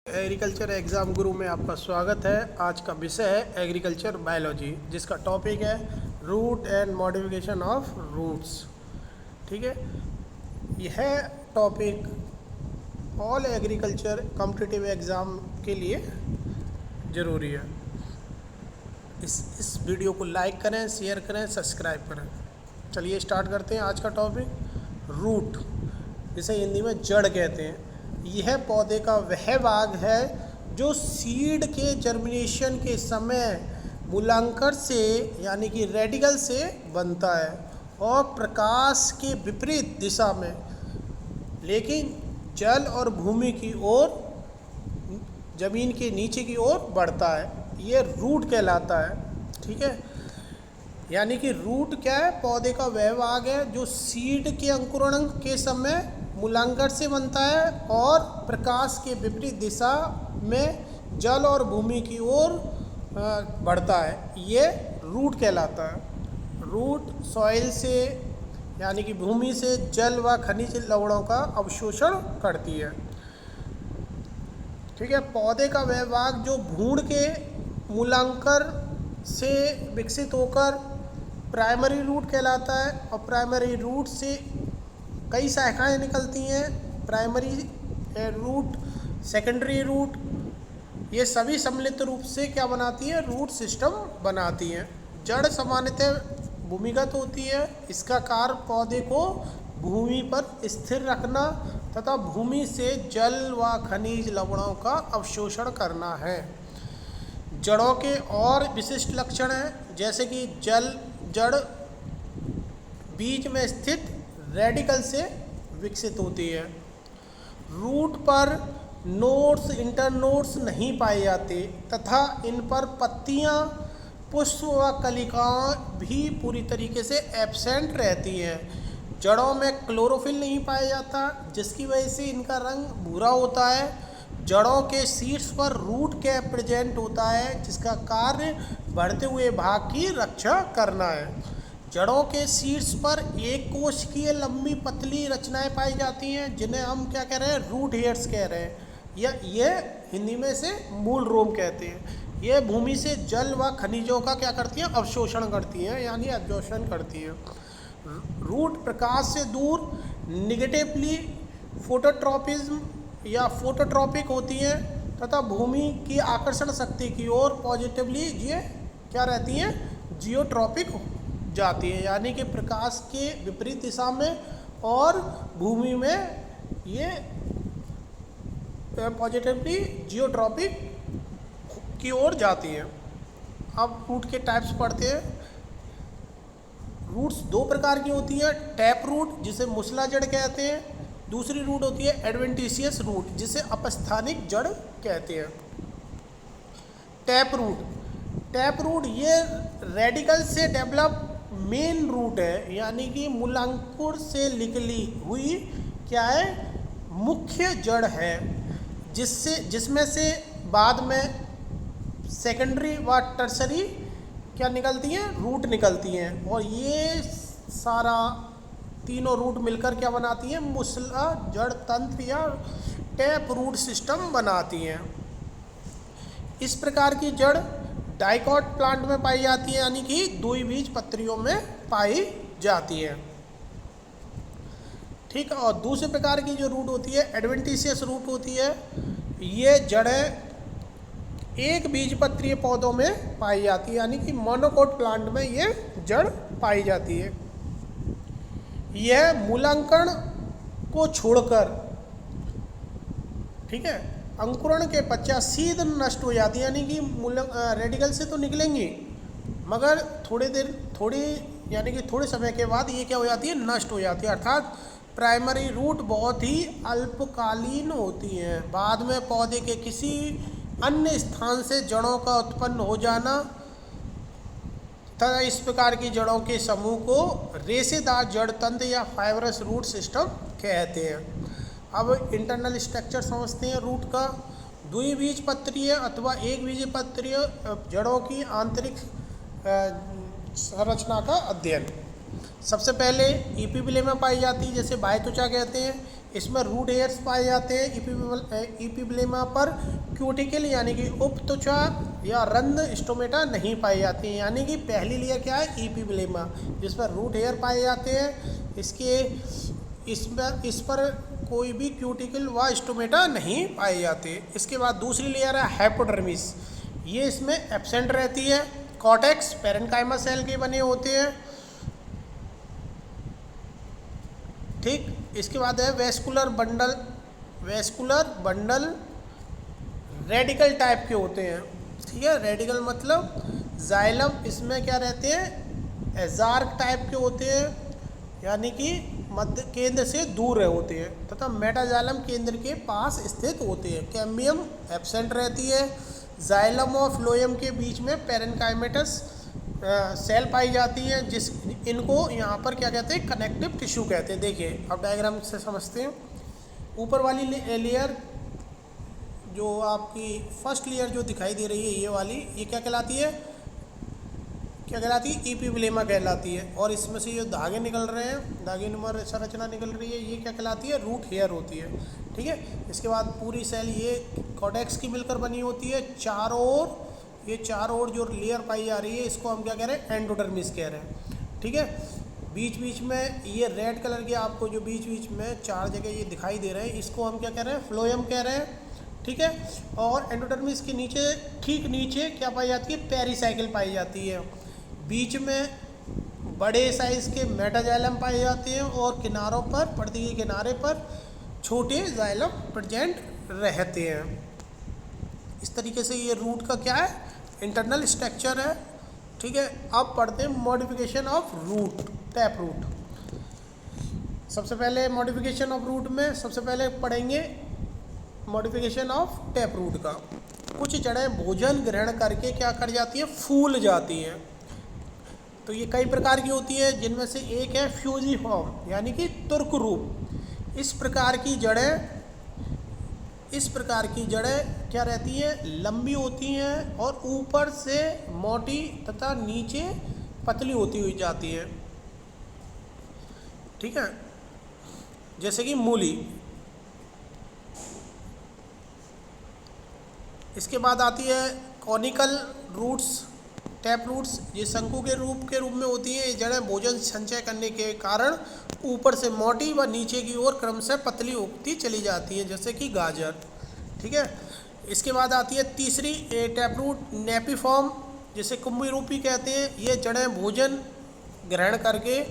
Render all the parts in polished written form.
Agriculture exam गुरु में आपका स्वागत है। आज का विषय है एग्रीकल्चर बायोलॉजी, जिसका टॉपिक है root and modification of roots. ठीक है, यह topic all agriculture competitive exam के लिए ज़रूरी है। इस वीडियो को लाइक करें, शेयर करें, सब्सक्राइब करें। चलिए स्टार्ट करते हैं आज का टॉपिक रूट, जिसे हिंदी में जड़ कहते हैं। यह पौधे का वह भाग है जो सीड के जर्मिनेशन के समय मूलांकर से यानी कि रेडिकल से बनता है और प्रकाश के विपरीत दिशा में, लेकिन जल और भूमि की ओर, जमीन के नीचे की ओर बढ़ता है। ये रूट कहलाता है। ठीक है, यानी कि रूट क्या है? पौधे का वह भाग है जो सीड के अंकुरण के समय मूलांकर से बनता है और प्रकाश के विपरीत दिशा में जल और भूमि की ओर बढ़ता है। ये रूट कहलाता है। रूट सॉइल से यानी कि भूमि से जल व खनिज लवणों का अवशोषण करती है। ठीक है, पौधे का वह भाग जो भ्रूण के मूलांकर से विकसित होकर प्राइमरी रूट कहलाता है और प्राइमरी रूट से कई शाखाएं निकलती हैं। प्राइमरी रूट, सेकेंडरी रूट, ये सभी सम्मिलित रूप से क्या बनाती है? रूट सिस्टम बनाती हैं। जड़ सामान्यतः भूमिगत होती है। इसका कार्य पौधे को भूमि पर स्थिर रखना तथा भूमि से जल व खनिज लवणों का अवशोषण करना है। जड़ों के और विशिष्ट लक्षण हैं, जैसे कि जड़ बीज में स्थित रेडिकल से विकसित होती है। रूट पर नोड्स, इंटरनोड्स नहीं पाए जाते तथा इन पर पत्तियां, पुष्प व कलिकाएं भी पूरी तरीके से एब्सेंट रहती हैं। जड़ों में क्लोरोफिल नहीं पाया जाता, जिसकी वजह से इनका रंग भूरा होता है। जड़ों के शीर्ष पर रूट कैप प्रेजेंट होता है, जिसका कार्य बढ़ते हुए भाग की रक्षा करना है। जड़ों के शीर्ष पर एक कोशिकीय लंबी पतली रचनाएं पाई जाती हैं, जिन्हें हम क्या कह रहे हैं? रूट हेयर्स कह रहे हैं, या ये हिंदी में से मूल रोम कहते हैं। ये भूमि से जल व खनिजों का क्या करती हैं? अवशोषण करती हैं, यानी एब्जॉर्प्शन करती हैं। रूट प्रकाश से दूर निगेटिवली फोटोट्रॉपिज्म या फोटोट्रॉपिक होती हैं तथा भूमि की आकर्षण शक्ति की ओर पॉजिटिवली ये क्या रहती हैं? जियोट्रॉपिक जाती है, यानी कि प्रकाश के विपरीत दिशा में और भूमि में ये पॉजिटिवली जियोट्रॉपिक की ओर जाती है। अब रूट के टाइप्स पढ़ते हैं। रूट्स दो प्रकार की होती है। टैप रूट, जिसे मूसला जड़ कहते हैं। दूसरी रूट होती है एडवेंटिशियस रूट, जिसे अपस्थानिक जड़ कहते हैं। टैप रूट ये रेडिकल से डेवलप मेन रूट है, यानी कि मूलांकुर से निकली हुई क्या है? मुख्य जड़ है, जिसमें से बाद में सेकेंडरी व टर्सरी क्या निकलती हैं? रूट निकलती हैं। और ये सारा तीनों रूट मिलकर क्या बनाती हैं? मूसला जड़ तंत्र या टैप रूट सिस्टम बनाती हैं। इस प्रकार की जड़ डाइकॉट प्लांट में पाई जाती है, यानी कि द्विबीज पत्रियों में पाई जाती है। ठीक है, और दूसरे प्रकार की जो रूट होती है एडवेंटिशियस रूट होती है। ये जड़ें एक बीजपत्रीय पौधों में पाई जाती है, यानी कि मोनोकोट प्लांट में ये जड़ पाई जाती है। यह मूलांकन को छोड़कर, ठीक है, अंकुरण के पश्चात सीधे नष्ट हो जाती है, यानी कि रेडिकल से तो निकलेंगी मगर यानी कि थोड़े समय के बाद ये क्या हो जाती है? नष्ट हो जाती है। अर्थात प्राइमरी रूट बहुत ही अल्पकालीन होती हैं। बाद में पौधे के किसी अन्य स्थान से जड़ों का उत्पन्न हो जाना तथा इस प्रकार की जड़ों के समूह को रेशेदार जड़ तंत्र या फाइबरस रूट सिस्टम कहते हैं। अब इंटरनल स्ट्रक्चर समझते हैं रूट का। द्विबीजपत्रीय अथवा एक बीजपत्रीय जड़ों की आंतरिक संरचना का अध्ययन। सबसे पहले ईपीबिले में पाई जाती है, जैसे बाह्य त्वचा कहते हैं। इसमें रूट हेयर्स पाए जाते हैं इपिब्लेमा पर क्यूटिकल यानी कि उपत्वचा या रंध्र स्टोमेटा नहीं पाई जाती है। यानी कि पहली लेयर क्या है, इपिब्लेमा, जिसमें रूट हेयर पाए जाते हैं। इस पर कोई भी क्यूटिकल व स्टोमेटा नहीं पाए जाते। इसके बाद दूसरी लेयर है हाइपोडर्मिस, ये इसमें एब्सेंट रहती है। कॉर्टेक्स पैरेन्काइमा सेल के बने होते हैं, ठीक। इसके बाद है वेस्कुलर बंडल रेडिकल टाइप के होते हैं, ठीक है। रेडिकल मतलब जाइलम इसमें क्या रहते हैं, एजार्क टाइप के होते हैं, यानी कि मध्य केंद्र से दूर होते हैं, तथा मेटाजाइलम केंद्र के पास स्थित होते हैं। कैम्बियम एब्सेंट रहती है। जाइलम और फ्लोएम के बीच में पैरेन्काइमेटस सेल पाई जाती हैं, इनको यहाँ पर क्या कहते हैं, कनेक्टिव टिश्यू कहते हैं। देखिए अब डायग्राम से समझते हैं। ऊपर वाली लेयर जो आपकी फर्स्ट लेयर जो दिखाई दे रही है, ये वाली, ये क्या कहलाती है, इपिब्लेमा कहलाती है। और इसमें से जो धागे निकल रहे हैं, धागे नुमा संरचना निकल रही है, ये क्या कहलाती है, रूट हेयर होती है, ठीक है। इसके बाद पूरी सेल ये कॉर्टेक्स की मिलकर बनी होती है। चारों ओर जो लेयर पाई जा रही है, इसको हम क्या कह रहे हैं, एंडोडर्मिस कह रहे हैं, ठीक है। बीच बीच में ये रेड कलर के आपको जो बीच बीच में 4 जगह ये दिखाई दे रहे हैं, इसको हम क्या कह रहे हैं, फ्लोएम कह रहे हैं, ठीक है। और एंडोडर्मिस के नीचे, ठीक नीचे क्या पाई जाती है, पेरिसाइकिल पाई जाती है। बीच में बड़े साइज़ के मेटाजाइलम पाए जाते हैं और किनारों पर, पर्दे के किनारे पर छोटे जाइलम प्रेजेंट रहते हैं। इस तरीके से ये रूट का क्या है, इंटरनल स्ट्रक्चर है, ठीक है। अब पढ़ते हैं modification of root, tap root. सबसे पहले मॉडिफिकेशन ऑफ रूट में सबसे पहले पढ़ेंगे मॉडिफिकेशन ऑफ टैप रूट का। कुछ जड़ें भोजन ग्रहण करके क्या कर जाती है, फूल जाती हैं। तो ये कई प्रकार की होती है, जिनमें से एक है फ्यूजिफॉर्म यानी कि तुर्क रूप। इस प्रकार की जड़ें क्या रहती हैं, लंबी होती हैं और ऊपर से मोटी तथा नीचे पतली होती हुई जाती है, ठीक है, जैसे कि मूली। इसके बाद आती है कॉनिकल रूट्स, टैप रूट्स। ये शंकु के रूप में होती हैं। ये जड़ें भोजन संचय करने के कारण ऊपर से मोटी व नीचे की ओर क्रमशः पतली होती चली जाती है, जैसे कि गाजर, ठीक है। इसके बाद आती है तीसरी टैप रूट, नेपिफॉर्म, जिसे कुंभी रूपी कहते हैं। ये जड़ें भोजन ग्रहण करके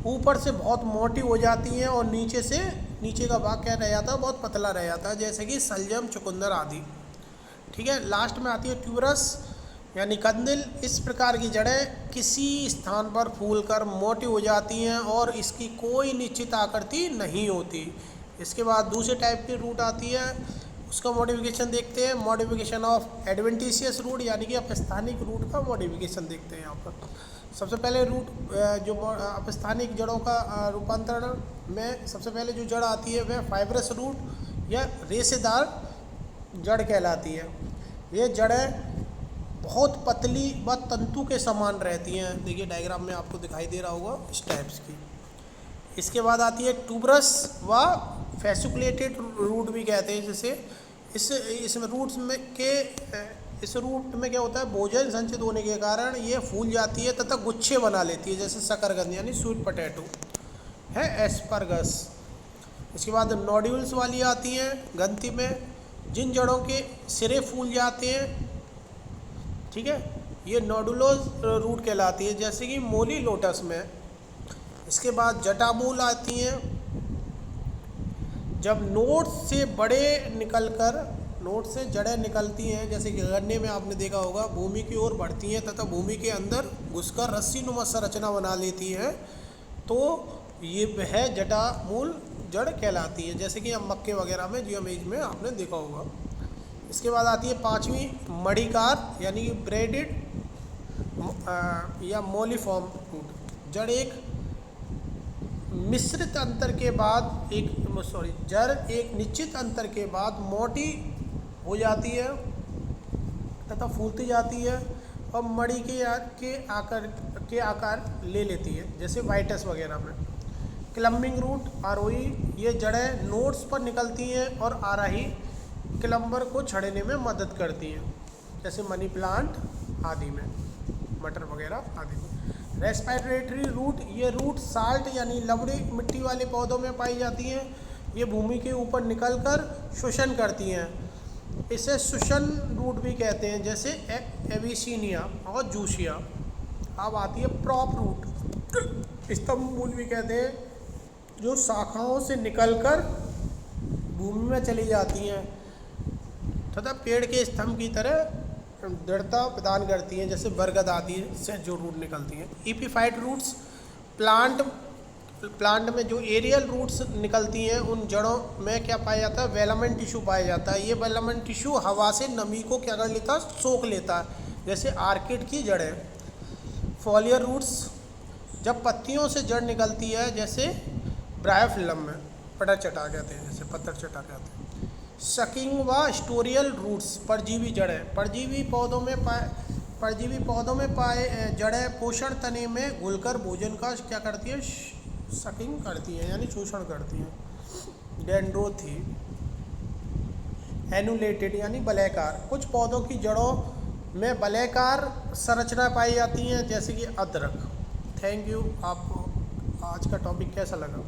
ऊपर से बहुत मोटी हो जाती हैं और नीचे का भाग क्या रह जाता है, बहुत पतला रह जाता है, जैसे कि सलजम, चुकंदर आदि, ठीक है। लास्ट में आती है ट्यूबरस यानी कंदिल। इस प्रकार की जड़ें किसी स्थान पर फूलकर मोटी हो जाती हैं और इसकी कोई निश्चित आकृति नहीं होती। इसके बाद दूसरे टाइप की रूट आती है, उसका मॉडिफिकेशन देखते हैं। मॉडिफिकेशन ऑफ एडवेंटिशियस रूट यानी कि अपस्थानिक रूट का मॉडिफिकेशन देखते हैं यहाँ पर। सबसे पहले रूट जो अपस्थानिक जड़ों का रूपांतरण में सबसे पहले जो जड़ आती है वह फाइब्रस रूट या रेशेदार जड़ कहलाती है। ये जड़ें बहुत पतली व तंतु के समान रहती हैं। देखिए डायग्राम में आपको दिखाई दे रहा होगा इस टाइप्स की। इसके बाद आती है ट्यूबरस व फैसिकुलेटेड रूट भी कहते हैं, जैसे इस रूट में क्या होता है, भोजन संचित होने के कारण ये फूल जाती है तथा गुच्छे बना लेती है, जैसे शकरकंद यानी स्वीट पोटैटो है, एस्परगस। इसके बाद नोड्यूल्स वाली आती हैं ग्रंथि में, जिन जड़ों के सिरे फूल जाते हैं, ठीक है, ये नोडुलोज रूट कहलाती है, जैसे कि मोली लोटस में। इसके बाद जटामूल आती हैं, जब नोट से जड़ें निकलती हैं, जैसे कि गन्ने में आपने देखा होगा, भूमि की ओर बढ़ती हैं तथा भूमि के अंदर घुसकर रस्सी नुमा संरचना बना लेती हैं, तो ये वह जटामूल जड़ कहलाती है, जैसे कि हम मक्के वगैरह में जियोमेज में आपने देखा होगा। इसके बाद आती है पांचवी मणिकार यानी कि ब्रेडेड या मोलिफॉर्म रूट। जड़ एक निश्चित अंतर के बाद मोटी हो जाती है तथा फूलती जाती है और मणि के आकार ले लेती है, जैसे वाइटस वगैरह में। क्लम्बिंग रूट आरोही, ये जड़ें नोड्स पर निकलती हैं और आरोही क्लम्बर को छड़ने में मदद करती हैं, जैसे मनी प्लांट आदि में, मटर वगैरह आदि में। रेस्पिरेटरी रूट, ये रूट साल्ट यानी लवड़ी मिट्टी वाले पौधों में पाई जाती हैं। ये भूमि के ऊपर निकलकर श्वसन करती हैं, इसे श्वसन रूट भी कहते हैं, जैसे एविसीनिया और जूशिया। अब आती है प्रॉप रूट, स्तंभ मूल भी कहते हैं, जो शाखाओं से निकलकर भूमि में चली जाती हैं तथा पेड़ के स्तंभ की तरह दृढ़ता प्रदान करती हैं, जैसे बरगद आदि से जो रूट निकलती हैं। एपीफाइट रूट्स, प्लांट में जो एरियल रूट्स निकलती हैं, उन जड़ों में क्या पाया जाता है, वेलामेंट टिश्यू पाया जाता है। ये वेलामेंट टिश्यू हवा से नमी को क्या कर लेता है, सोख लेता है, जैसे आर्किड की जड़ें। फॉलियर रूट्स, जब पत्तियों से जड़ निकलती है, जैसे ब्रायोफिलम में पटर चटा कहते हैं, जैसे पत्थर चटा कहते हैं। सकिंग व स्टोरियल रूट्स, परजीवी जड़ें, परजीवी पौधों में पाए जड़ें पोषण तने में घुलकर भोजन का क्या करती है, सकिंग करती है यानी शोषण करती हैं। डेंड्रोथी, एनुलेटेड यानी वलयकार, कुछ पौधों की जड़ों में वलयकार संरचना पाई जाती हैं, जैसे कि अदरक। Thank you. आपको आज का टॉपिक कैसा लगा?